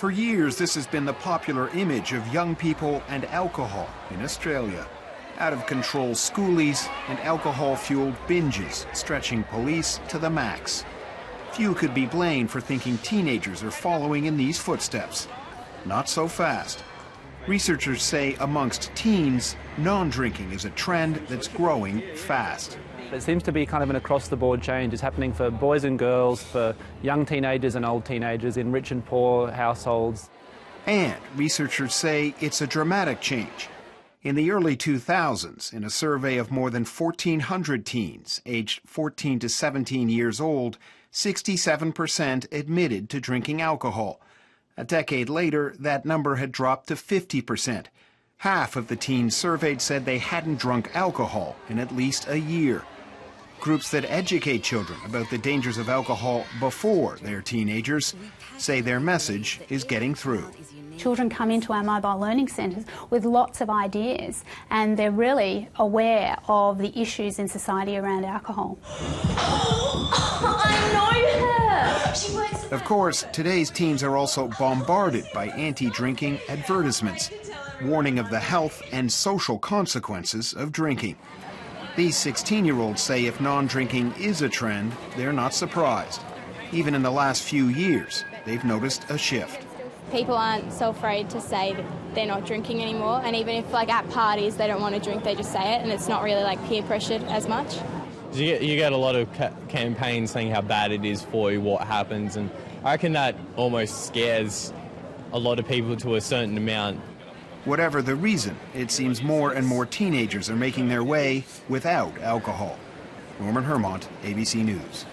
For years, this has been the popular image of young people and alcohol in Australia. Out-of-control schoolies and alcohol-fueled binges, stretching police to the max. Few could be blamed for thinking teenagers are following in these footsteps. Not so fast. Researchers say amongst teens, non-drinking is a trend that's growing fast. It seems to be kind of an across-the-board change. It's happening for boys and girls, for young teenagers and old teenagers, in rich and poor households. And researchers say it's a dramatic change. In the early 2000s, in a survey of more than 1,400 teens aged 14 to 17 years old, 67% admitted to drinking alcohol. A decade later, that number had dropped to 50%. Half of the teens surveyed said they hadn't drunk alcohol in at least a year. Groups that educate children about the dangers of alcohol before they're teenagers say their message is getting through. Children come into our mobile learning centres with lots of ideas, and they're really aware of the issues in society around alcohol. I know her! She works. Of course, today's teens are also bombarded by anti-drinking advertisements, warning of the health and social consequences of drinking. These 16-year-olds say if non-drinking is a trend, they're not surprised. Even in the last few years, they've noticed a shift. People aren't so afraid to say that they're not drinking anymore, and even if, like, at parties they don't want to drink, they just say it, and it's not really, like, peer pressured as much. You get a lot of campaigns saying how bad it is for you, what happens, and I reckon that almost scares a lot of people to a certain amount. Whatever the reason, it seems more and more teenagers are making their way without alcohol. Norman Hermont, ABC News.